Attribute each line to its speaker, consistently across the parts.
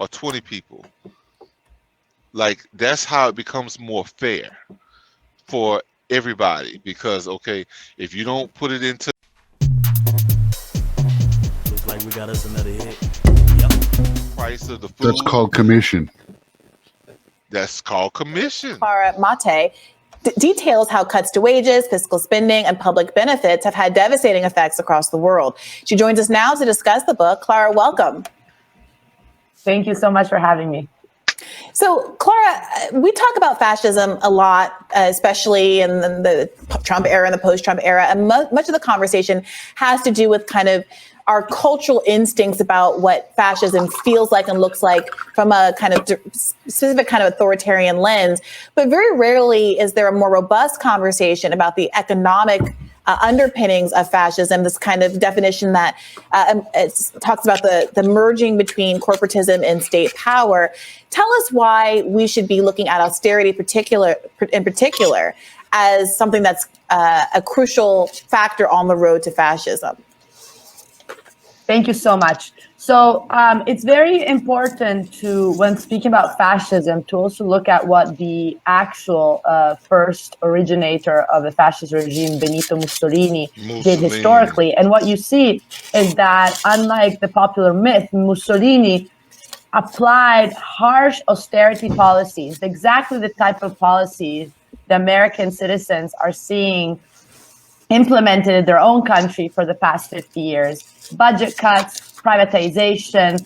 Speaker 1: or 20 people. Like, that's how it becomes more fair for everybody. Because, okay, if you don't put it into
Speaker 2: Looks like we got us another hit.
Speaker 1: price of the food,
Speaker 3: That's called commission.
Speaker 1: that's called commission.
Speaker 4: Clara Mate details how cuts to wages, fiscal spending, and public benefits have had devastating effects across the world. She joins us now to discuss the book. Clara, welcome.
Speaker 5: Thank you so much for having me.
Speaker 4: So, Clara, we talk about fascism a lot, especially in the Trump era and the post-Trump era, and much of the conversation has to do with kind of our cultural instincts about what fascism feels like and looks like from a kind of specific kind of authoritarian lens. But very rarely is there a more robust conversation about the economic underpinnings of fascism, this kind of definition that it talks about the merging between corporatism and state power. Tell us why we should be looking at austerity in particular as something that's a crucial factor on the road to fascism.
Speaker 5: Thank you so much. So it's very important to, when speaking about fascism, to also look at what the actual first originator of the fascist regime, Benito Mussolini, did historically. And what you see is that, unlike the popular myth, Mussolini applied harsh austerity policies, exactly the type of policies the American citizens are seeing implemented in their own country for the past 50 years. Budget cuts, privatization,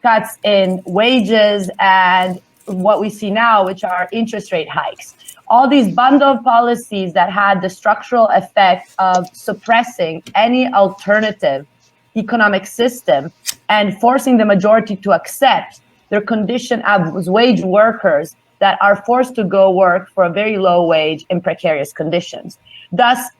Speaker 5: cuts in wages, and what we see now, which are interest rate hikes. All these bundled policies that had the structural effect of suppressing any alternative economic system and forcing the majority to accept their condition as wage workers that are forced to go work for a very low wage in precarious conditions. Thus,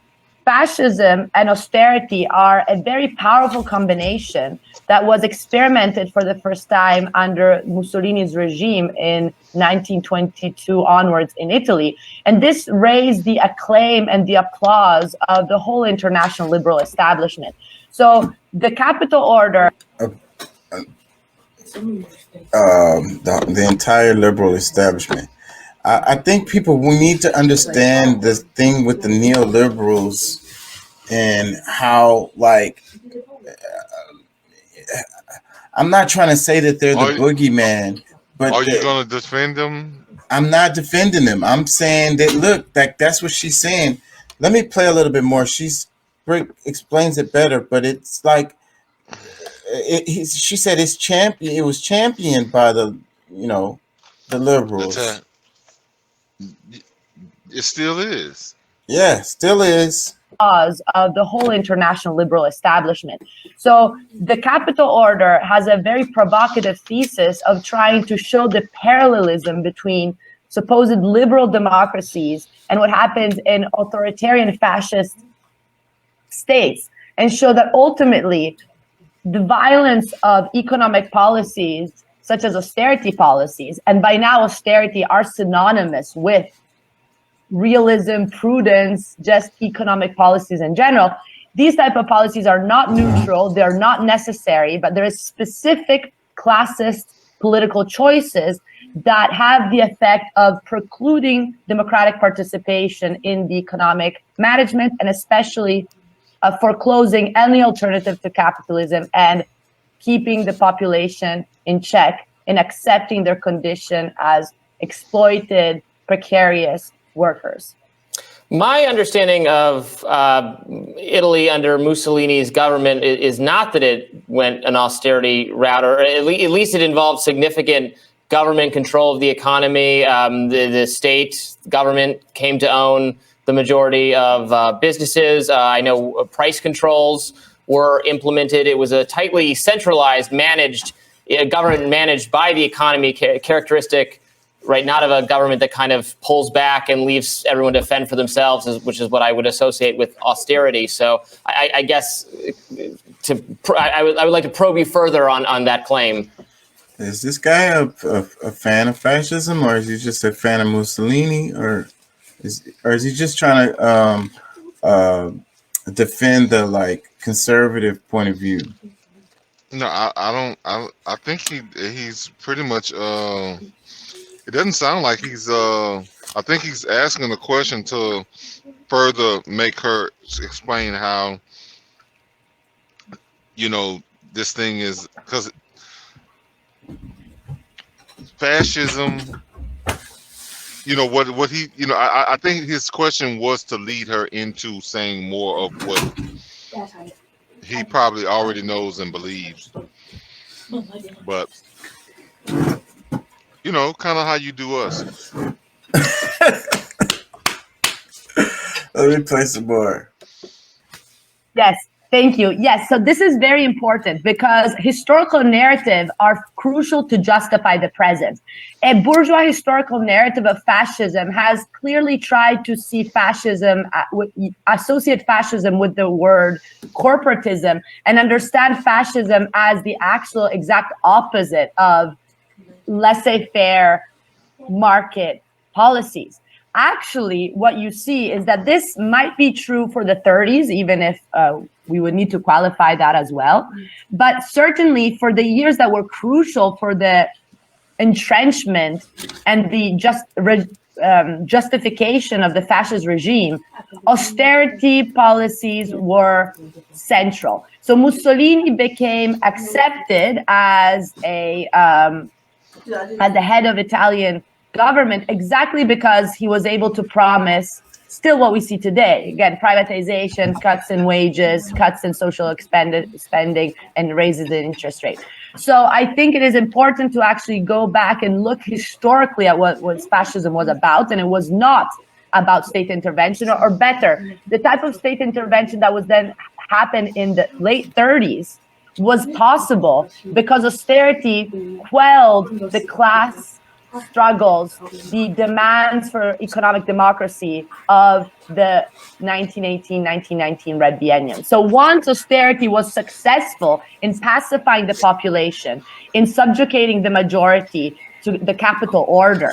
Speaker 5: fascism and austerity are a very powerful combination that was experimented for the first time under Mussolini's regime in 1922 onwards in Italy. And this raised the acclaim and the applause of the whole international liberal establishment. So the capital order...
Speaker 6: the entire liberal establishment. I think we need to understand this thing with the neoliberals and how, like, I'm not trying to say that they're the boogeyman, but
Speaker 1: are you going to defend them?
Speaker 6: I'm not defending them. I'm saying that, look, that's what she's saying. Let me play a little bit more. Rick explains it better, but it's like, she said it was championed by the liberals.
Speaker 1: It still is.
Speaker 6: Yeah, still is.
Speaker 5: Of the whole international liberal establishment. So the capital order has a very provocative thesis of trying to show the parallelism between supposed liberal democracies and what happens in authoritarian fascist states, and show that ultimately the violence of economic policies such as austerity policies, and by now austerity are synonymous with realism, prudence, just economic policies in general. These type of policies are not neutral, they're not necessary, but there is specific classist political choices that have the effect of precluding democratic participation in the economic management, and especially foreclosing any alternative to capitalism and keeping the population in check and accepting their condition as exploited, precarious workers.
Speaker 7: My understanding of Italy under Mussolini's government is not that it went an austerity route, or at least it involved significant government control of the economy. The state government came to own the majority of businesses. I know price controls were implemented. It was a tightly centralized, government managed by the economy, characteristic, right, not of a government that kind of pulls back and leaves everyone to fend for themselves, which is what I would associate with austerity. So I guess I would like to probe you further on that claim.
Speaker 6: Is this guy a fan of fascism, or is he just a fan of Mussolini, or is he just trying to defend the conservative point of view?
Speaker 1: No, I don't. I think he's pretty much. It doesn't sound like he's. I think he's asking a question to further make her explain how you know this thing is because fascism. What he. I think his question was to lead her into saying more of what he probably already knows and believes. But kind of how you do us.
Speaker 6: Let me play some more.
Speaker 5: Yes, thank you. Yes, so this is very important because historical narratives are crucial to justify the present. A bourgeois historical narrative of fascism has clearly tried to see fascism, associate fascism with the word corporatism, and understand fascism as the actual exact opposite of laissez-faire market policies. Actually, what you see is that this might be true for the 30s, even if we would need to qualify that as well. But certainly for the years that were crucial for the entrenchment and the justification of the fascist regime, austerity policies were central. So Mussolini became accepted as the head of Italian government exactly because he was able to promise still what we see today. Again, privatization, cuts in wages, cuts in social spending, and raises the interest rate. So I think it is important to actually go back and look historically at what fascism was about, and it was not about state intervention, or better, the type of state intervention that was then happened in the late 30s was possible because austerity quelled the class struggles, the demands for economic democracy of the 1918-1919 Red Biennium. So once austerity was successful in pacifying the population, in subjugating the majority to the capital order,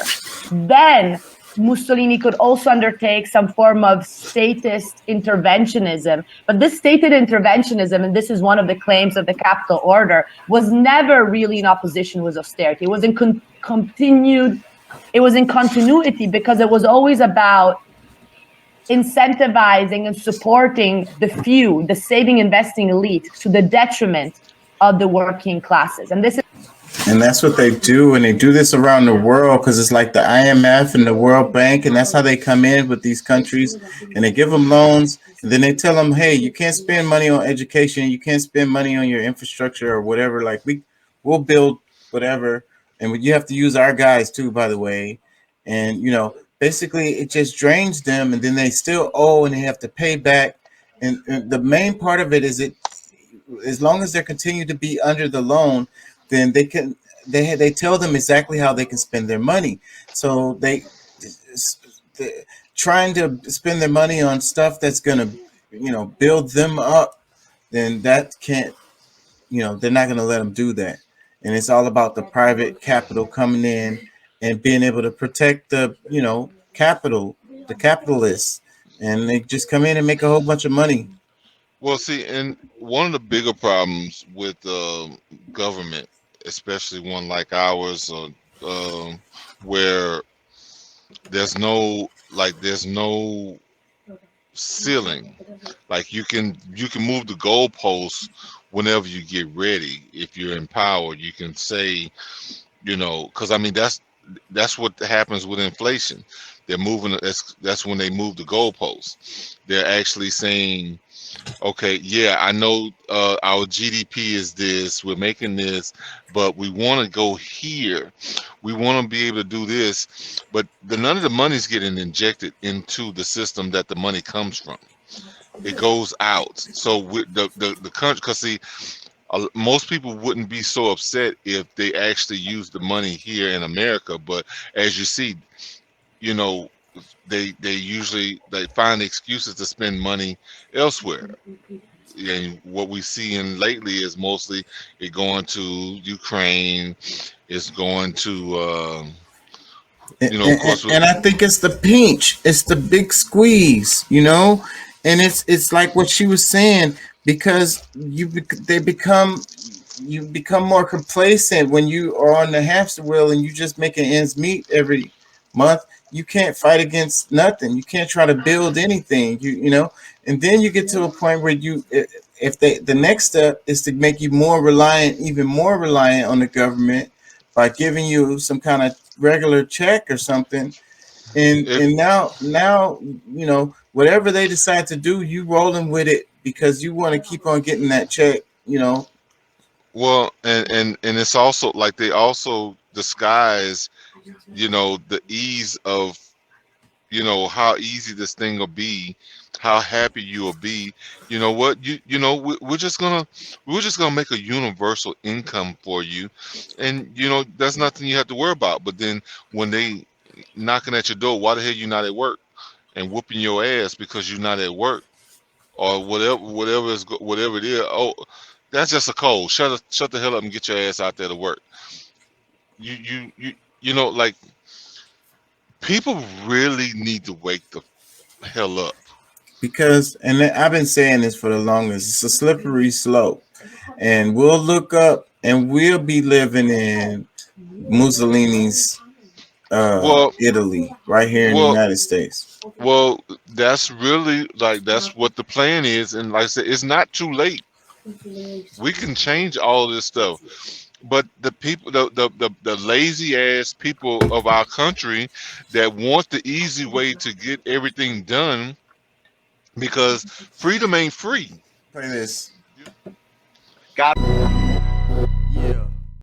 Speaker 5: then Mussolini could also undertake some form of statist interventionism. But this stated interventionism, and this is one of the claims of the capital order, was never really in opposition with austerity. It was in continuity because it was always about incentivizing and supporting the few, the saving, investing elite, to the detriment of the working classes.
Speaker 6: And that's what they do, and they do this around the world because it's like the IMF and the World Bank, and that's how they come in with these countries, and they give them loans, and then they tell them, hey, you can't spend money on education, you can't spend money on your infrastructure or whatever. Like we'll build whatever, and you have to use our guys too, by the way. And basically it just drains them, and then they still owe, and they have to pay back. And the main part of it is as long as they continue to be under the loan, then they tell them exactly how they can spend their money. So they trying to spend their money on stuff that's gonna build them up, then that can't, they're not gonna let them do that. And it's all about the private capital coming in and being able to protect the capital, the capitalists, and they just come in and make a whole bunch of money.
Speaker 1: Well, see, and one of the bigger problems with government, especially one like ours, where there's no ceiling. Like you can move the goalposts whenever you get ready. If you're in power, you can say, because I mean that's what happens with inflation. They're moving. That's when they move the goalposts. They're actually saying, okay, yeah, I know our GDP is this, we're making this, but we want to go here. We want to be able to do this, but none of the money's getting injected into the system that the money comes from. It goes out. So with the country, because see, most people wouldn't be so upset if they actually used the money here in America, but as you see, you know, they usually they find excuses to spend money elsewhere. And what we see in lately is mostly it going to Ukraine, it's going to of course
Speaker 6: And I think it's the pinch, it's the big squeeze, and it's like what she was saying, because they become you become more complacent when you are on the hamster wheel and you just making ends meet every month. You can't fight against nothing. You can't try to build anything. And then you get to a point where if the next step is to make you more reliant, even more reliant on the government by giving you some kind of regular check or something. And
Speaker 1: If
Speaker 6: and now whatever they decide to do, you rolling with it because you want to keep on getting that check.
Speaker 1: well, and it's also like they also disguise, the ease of, how easy this thing will be, how happy you will be. You know what? We're just gonna make a universal income for you, and that's nothing you have to worry about. But then when they knocking at your door, why the hell you not at work, and whooping your ass because you're not at work, or whatever it is. Oh, that's just a cold. Shut the hell up and get your ass out there to work. Like, people really need to wake the hell up.
Speaker 6: Because, and I've been saying this for the longest, it's a slippery slope, and we'll look up and we'll be living in Mussolini's
Speaker 1: Well,
Speaker 6: Italy right here in the
Speaker 1: well,
Speaker 6: United States.
Speaker 1: well. That's really, like, that's what the plan is, and like I said, it's not too late. We can change all this stuff. But the people, the lazy ass people of our country that want the easy way to get everything done, because freedom ain't free.
Speaker 6: Play this.
Speaker 2: Yeah.